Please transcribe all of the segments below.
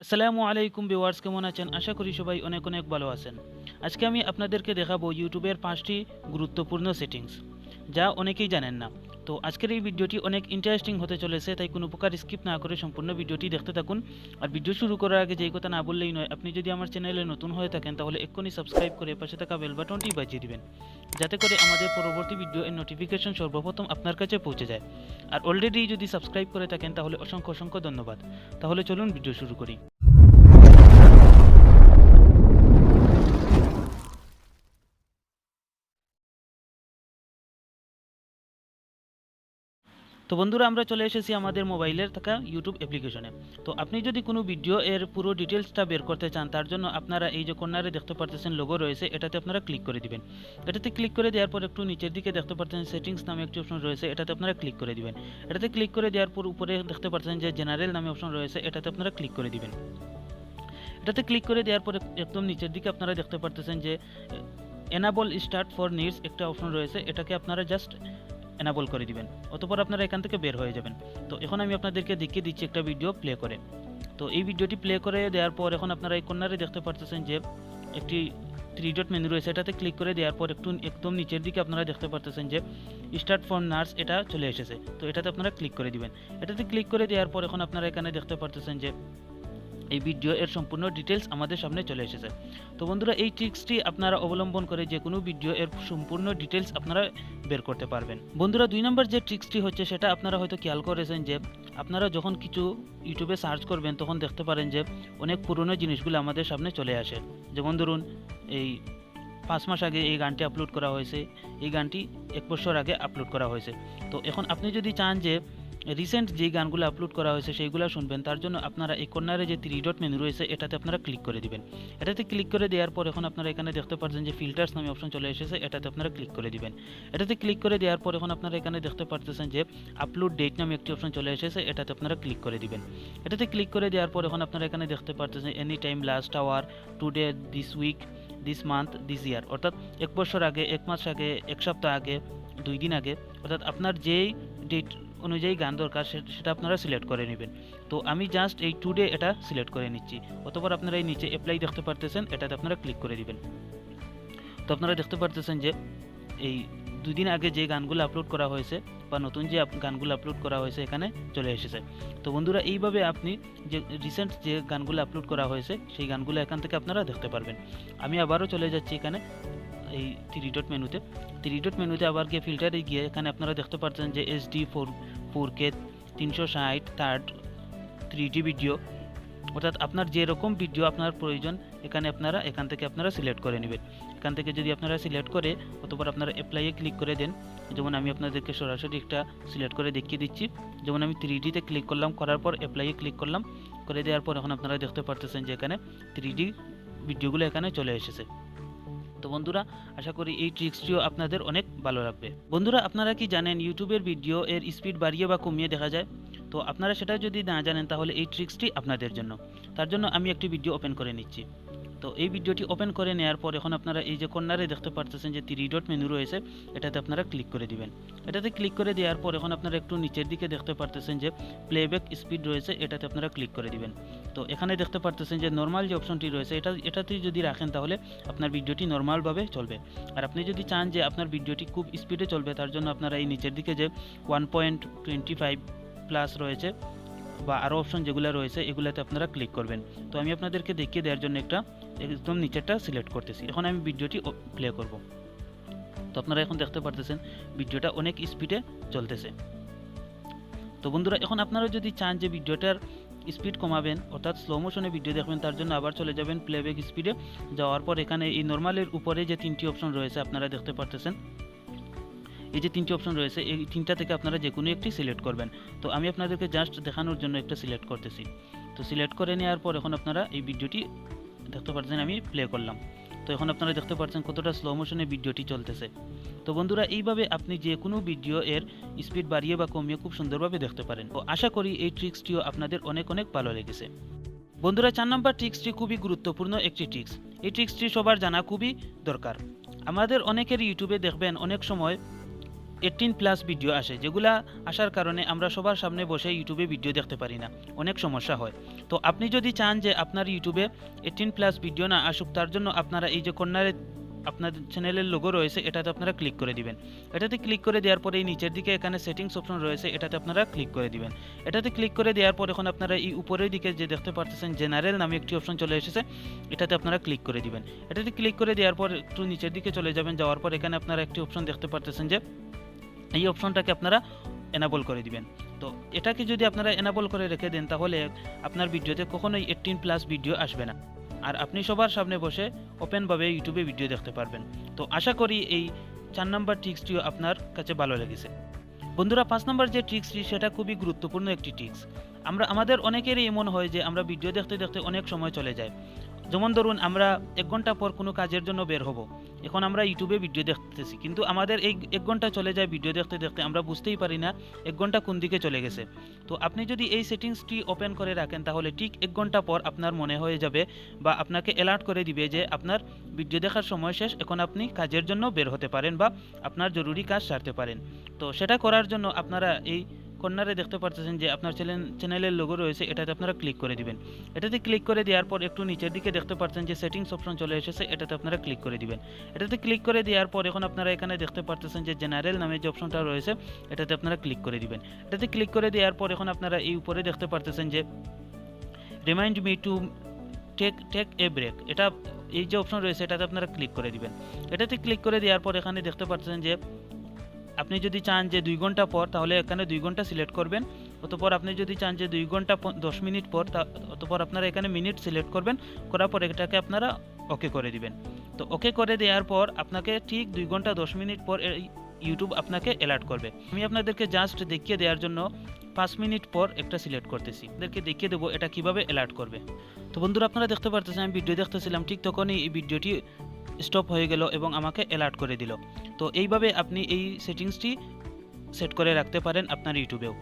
আসসালামু আলাইকুম ভিউয়ার্স, কেমন আছেন? আশা করি সবাই অনেক অনেক ভালো আছেন। আজকে আমি আপনাদেরকে দেখাবো ইউটিউবের 5টি গুরুত্বপূর্ণ সেটিংস, যা অনেকেই জানেন না। তো আজকের এই ভিডিওটি অনেক ইন্টারেস্টিং হতে চলেছে, তাই কোনো প্রকার স্কিপ না করে সম্পূর্ণ ভিডিওটি দেখতে থাকুন। আর ভিডিও শুরু করার আগে যেই কথা না বললেই নয়, আপনি যদি আমার চ্যানেলে নতুন হয়ে থাকেন তাহলে এক্ষুনি সাবস্ক্রাইব করে পাশে থাকা বেল বাটনটি বাজিয়ে দিবেন, যাতে করে আমাদের পরবর্তী ভিডিও এর নোটিফিকেশন সর্বপ্রথম আপনার কাছে পৌঁছে যায়। আর অলরেডি যদি সাবস্ক্রাইব করে থাকেন তাহলে অসংখ্য অসংখ্য ধন্যবাদ। তাহলে চলুন ভিডিও শুরু করি। তো বন্ধুরা, আমরা চলে এসেছি আমাদের মোবাইলের থাকা ইউটিউব অ্যাপ্লিকেশনে। তো আপনি যদি কোনো ভিডিও এর পুরো ডিটেলসটা বের করতে চান, তার জন্য আপনারা এই যে কর্নারে দেখতে পারতেছেন লোগো রয়েছে, এটাতে আপনারা ক্লিক করে দিবেন। এটাতে ক্লিক করে দেওয়ার পর একটু নিচের দিকে দেখতে পাচ্ছেন সেটিংস নামে একটি অপশন রয়েছে, এটাতে আপনারা ক্লিক করে দিবেন। এটাতে ক্লিক করে দেওয়ার পর উপরে দেখতে পাচ্ছেন যে জেনারেল নামে অপশন রয়েছে, এটাতে আপনারা ক্লিক করে দিবেন। এটাতে ক্লিক করে দেওয়ার পর একদম নিচের দিকে আপনারা দেখতে পারতেছেন যে এনাবল স্টার্ট ফর নিডস একটা অপশন রয়েছে, এটাকে আপনারা জাস্ট এনাবল করে দিবেন। অতঃপর আপনারা এখান থেকে বের হয়ে যাবেন। তো এখন আমি আপনাদেরকে দেখিয়ে দিচ্ছি একটা ভিডিও প্লে করে। তো এই ভিডিওটি প্লে করে দেওয়ার পর এখন আপনারা এই কর্নারে দেখতে পারতেছেন যে একটি 3 ডট মেনু রয়েছে, এটাতে ক্লিক করে দেওয়ার পর একদম নিচের দিকে আপনারা দেখতে পারতেছেন যে স্টার্ট ফ্রম নার্স এটা চলে এসেছে। তো এটাতে আপনারা ক্লিক করে দিবেন। এটাতে ক্লিক করে দেওয়ার পর এখন আপনারা এখানে দেখতে পারতেছেন যে এই ভিডিও এর সম্পূর্ণ ডিটেলস আমাদের সামনে চলে এসেছে। তো বন্ধুরা, এই ট্রিক্সটি আপনারা অবলম্বন করে যে কোনো ভিডিও এর সম্পূর্ণ ডিটেলস আপনারা বের করতে পারবেন। বন্ধুরা, 2 নম্বর যে ট্রিক্সটি হচ্ছে সেটা আপনারা হয়তো খেয়াল করেছেন যে আপনারা যখন কিছু ইউটিউবে সার্চ করবেন তখন দেখতে পারেন যে অনেক পুরনো জিনিসগুলো আমাদের সামনে চলে আসে। যেমন ধরুন, এই 5 মাস আগে এই গানটি আপলোড করা হয়েছে, এই গানটি 1 বছর আগে আপলোড করা হয়েছে। তো এখন আপনি যদি চান যে রিসেন্ট যেই গানগুলো আপলোড করা হয়েছে সেইগুলো শুনবেন, তার জন্য আপনারা এই কর্নারে যে 3 ডট মেনু রয়েছে এটাতে আপনারা ক্লিক করে দিবেন। এটাতে ক্লিক করে দেওয়ার পর এখন আপনারা এখানে দেখতে পাচ্ছেন যে ফিল্টার্স নামে অপশন চলে এসেছে, এটাতে আপনারা ক্লিক করে দিবেন। এটাতে ক্লিক করে দেওয়ার পর এখন আপনারা এখানে দেখতে পাচ্ছেন যে আপলোড ডেট নামে একটি অপশন চলে এসেছে, এটাতে আপনারা ক্লিক করে দিবেন। এটাতে ক্লিক করে দেওয়ার পর এখন আপনারা এখানে দেখতে পাচ্ছেন any time, last hour, today, this week, this month, this year, অর্থাৎ 1 বছর আগে, 1 মাস আগে, 1 সপ্তাহ আগে, 2 দিন আগে, অর্থাৎ আপনার যেই ডেট অনুযায়ী গান দরকার সেটা আপনারা সিলেক্ট করে নেবেন। তো আমি জাস্ট এই টুডে এটা সিলেক্ট করে নিচ্ছি। অতঃপর আপনারা এই নিচে অ্যাপ্লাই দেখতে পারতেছেন, এটাতে আপনারা ক্লিক করে দিবেন। তো আপনারা দেখতে পারতেছেন যে এই 2 দিন আগে যে গানগুলো আপলোড করা হয়েছে বা নতুন যে গানগুলো আপলোড করা হয়েছে এখানে চলে এসেছে। তো বন্ধুরা, এইভাবে আপনি যে রিসেন্ট যে গানগুলো আপলোড করা হয়েছে সেই গানগুলো এখান থেকে আপনারা দেখতে পারবেন। আমি আবারও চলে যাচ্ছি এখানে এই 3 ডট মেনুতে। 3 ডট মেনুতে আবার গিয়ে ফিল্টারে গিয়ে এখানে আপনারা দেখতে পাচ্ছেন যে HD 4K 360 third 3D video, অর্থাৎ আপনার যেরকম ভিডিও আপনার প্রয়োজন এখান থেকে আপনারা সিলেক্ট করে নেবেন। এখান থেকে যদি আপনারা সিলেক্ট করে অতঃপর আপনারা অ্যাপ্লাইয়ে ক্লিক করে দেন। যেমন আমি আপনাদেরকে সরাসরি একটা সিলেক্ট করে দেখিয়ে দিচ্ছি। যেমন আমি 3Dতে ক্লিক করলাম, করার পর অ্যাপ্লাইয়ে ক্লিক করলাম, করে দেওয়ার পর এখন আপনারা দেখতে পারতেছেন যে এখানে 3D ভিডিওগুলো এখানে চলে এসেছে। তো বন্ধুরা, আশা করি এই ট্রিক্সটিও আপনাদের অনেক ভালো লাগবে। বন্ধুরা, আপনারা কি জানেন ইউটিউবের ভিডিও এর স্পিড বাড়িয়ে বা কমিয়ে দেখা যায়? তো আপনারা সেটা যদি না জানেন তাহলে এই ট্রিক্সটি আপনাদের জন্য। তার জন্য আমি একটি ভিডিও ওপেন করে নিচ্ছি। তো এই ভিডিওটি ওপেন করে নেওয়ার পর এখন আপনারা এই যে কর্নারে দেখতে পারতেছেন যে 3 ডট মেনু রয়েছে, এটাতে আপনারা ক্লিক করে দিবেন। এটাতে ক্লিক করে দেওয়ার পর এখন আপনারা একটু নিচের দিকে দেখতে পারতেছেন যে প্লেব্যাক স্পিড রয়েছে, এটাতে আপনারা ক্লিক করে দিবেন। তো এখানে দেখতে পারতেছেন যে নর্মাল যে অপশনটি রয়েছে এটাতে যদি রাখেন তাহলে আপনার ভিডিওটি নর্মালভাবে চলবে। আর আপনি যদি চান যে আপনার ভিডিওটি খুব স্পিডে চলবে, তার জন্য আপনারা এই নিচের দিকে যে 1.25 প্লাস রয়েছে বা আরও অপশন যেগুলো রয়েছে এগুলোতে আপনারা ক্লিক করবেন। তো আমি আপনাদেরকে দেখিয়ে দেওয়ার জন্য একটা একদম নিচেরটা সিলেক্ট করতেছি। এখন আমি ভিডিওটি প্লে করব। তো আপনারা এখন দেখতে পারতেছেন ভিডিওটা অনেক স্পিডে চলতেছে। তো বন্ধুরা, এখন আপনারা যদি চান যে ভিডিওটার স্পিড কমাবেন অর্থাৎ স্লো মোশনে ভিডিও দেখবেন, তার জন্য আবার চলে যাবেন প্লেব্যাক স্পিডে। যাওয়ার পর এখানে এই নর্মালের উপরে যে 3টি অপশন রয়েছে আপনারা দেখতে পারতেছেন, এই যে 3টি অপশন রয়েছে এই 3টা থেকে আপনারা যে কোনো একটি সিলেক্ট করবেন। তো আমি আপনাদেরকে জাস্ট দেখানোর জন্য একটা সিলেক্ট করতেছি। তো সিলেক্ট করে নেওয়ার পর এখন আপনারা এই ভিডিওটি দেখতে পাচ্ছেন, আমি প্লে করলাম। তো এখন আপনারা দেখতে পাচ্ছেন কতটা স্লো মোশনে ভিডিওটি চলতেছে। তো বন্ধুরা, এইভাবে আপনি যে কোনো ভিডিও এর স্পিড বাড়িয়ে বা কমিয়ে খুব সুন্দরভাবে দেখতে পারেন। তো আশা করি এই ট্রিক্সটিও আপনাদের অনেক অনেক ভালো লেগেছে। বন্ধুরা, 4 নম্বর ট্রিক্সটি খুবই গুরুত্বপূর্ণ একটি ট্রিক্স। এই ট্রিক্সটি সবার জানা খুবই দরকার। আমাদের অনেকের ইউটিউবে দেখবেন অনেক সময় 18+ ভিডিও আসে, যেগুলা আসার কারণে আমরা সবার সামনে বসে ইউটিউবে ভিডিও দেখতে পারি না, অনেক সমস্যা হয়। তো আপনি যদি চান যে আপনার ইউটিউবে 18+ ভিডিও না আসুক, তার জন্য আপনারা এই যে কর্নারে আপনার চ্যানেলের লোগো রয়েছে এটাতে আপনারা ক্লিক করে দিবেন। এটাতে ক্লিক করে দেওয়ার পরে এই নিচের দিকে এখানে সেটিংস অপশন রয়েছে, এটাতে আপনারা ক্লিক করে দিবেন। এটাতে ক্লিক করে দেওয়ার পর এখন আপনারা এই উপরের দিকে যে দেখতে পাচ্ছেন জেনারেল নামে একটি অপশন চলে এসেছে, এটাতে আপনারা ক্লিক করে দিবেন। এটাতে ক্লিক করে দেওয়ার পর একটু নিচের দিকে চলে যাবেন, যাওয়ার পর এখানে আপনারা একটি অপশন দেখতে পাচ্ছেন যে এই অপশনটাকে আপনারা এনাবল করে দিবেন। তো এটাকে যদি আপনারা এনাবল করে রেখে দেন তাহলে আপনার ভিডিওতে কখনোই 18+ ভিডিও আসবে না, আর আপনি সবার সামনে বসে ওপেনভাবে ইউটিউবে ভিডিও দেখতে পারবেন। তো আশা করি এই 4 নম্বর ট্রিক্সটিও আপনার কাছে ভালো লেগেছে। বন্ধুরা, 5 নম্বর যে ট্রিক্সটি সেটা খুবই গুরুত্বপূর্ণ একটি ট্রিক্স। আমাদের অনেকেরই এমন হয় যে আমরা ভিডিও দেখতে দেখতে অনেক সময় চলে যায়। যেমন ধরুন, আমরা 1 ঘন্টা পর কোনো কাজের জন্য বের হব, এখন আমরা ইউটিউবে ভিডিও দেখতেছি, কিন্তু আমাদের এই 1 ঘন্টা চলে যায় ভিডিও দেখতে দেখতে, আমরা বুঝতেই পারি না 1 ঘন্টা কোন দিকে চলে গেছে। তো আপনি যদি এই সেটিংসটি ওপেন করে রাখেন তাহলে ঠিক 1 ঘন্টা পর আপনার মনে হয়ে যাবে বা আপনাকে অ্যালার্ট করে দিবে যে আপনার ভিডিও দেখার সময় শেষ, এখন আপনি কাজের জন্য বের হতে পারেন বা আপনার জরুরি কাজ সারতে পারেন। তো সেটা করার জন্য আপনারা এই কর্নারে দেখতে পাচ্ছেন যে আপনার চ্যানেলের লোগো রয়েছে, এটাতে আপনারা ক্লিক করে দিবেন। এটাতে ক্লিক করে দেওয়ার পর একটু নিচের দিকে দেখতে পাচ্ছেন যে সেটিংস অপশন চলে এসেছে, এটাতে আপনারা ক্লিক করে দিবেন। এটাতে ক্লিক করে দেওয়ার পর এখন আপনারা এখানে দেখতে পাচ্ছেন যে জেনারেল নামে যে অপশনটা রয়েছে, এটাতে আপনারা ক্লিক করে দিবেন। এটাতে ক্লিক করে দেওয়ার পর এখন আপনারা এই উপরে দেখতে পাচ্ছেন যে remind me to take a break, এটা এই যে অপশন রয়েছে এটাতে আপনারা ক্লিক করে দিবেন। এটাতে ক্লিক করে দেওয়ার পর এখানে দেখতে পাচ্ছেন যে আপনি যদি চান যে 2 ঘন্টা পর, তাহলে এখানে 2 ঘন্টা সিলেক্ট করবেন। অতঃপর আপনি যদি চান যে 2 ঘন্টা 10 মিনিট পর, অতঃপর আপনারা এখানে মিনিট সিলেক্ট করবেন, করার পর এটাকে আপনারা ওকে করে দিবেন। তো ওকে করে দেওয়ার পর আপনাকে ঠিক 2 ঘন্টা 10 মিনিট পর ইউটিউব আপনাকে অ্যালার্ট করবে। আমি আপনাদেরকে জাস্ট দেখিয়ে দেওয়ার জন্য 5 মিনিট পর একটা সিলেক্ট করতেছি, আপনাদেরকে দেখিয়ে দেবো এটা কিভাবে অ্যালার্ট করবে। তো বন্ধুরা, আপনারা দেখতে পাচ্ছেন আমি ভিডিও দেখতেছিলাম, ঠিক তখনই এই ভিডিওটি স্টপ হয়ে গেল এবং আমাকে অ্যালার্ট করে দিল। তো এইভাবে আপনি এই সেটিংসটি সেট করে রাখতে পারেন আপনার ইউটিউবেও।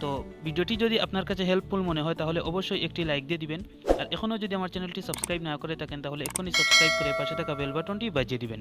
তো ভিডিওটি যদি আপনার কাছে হেল্পফুল মনে হয় তাহলে অবশ্যই একটি লাইক দিয়ে দিবেন, আর এখনও যদি আমার চ্যানেলটি সাবস্ক্রাইব না করে থাকেন তাহলে এখনই সাবস্ক্রাইব করে পাশে থাকা বেল বাটনটি বাজিয়ে দিবেন।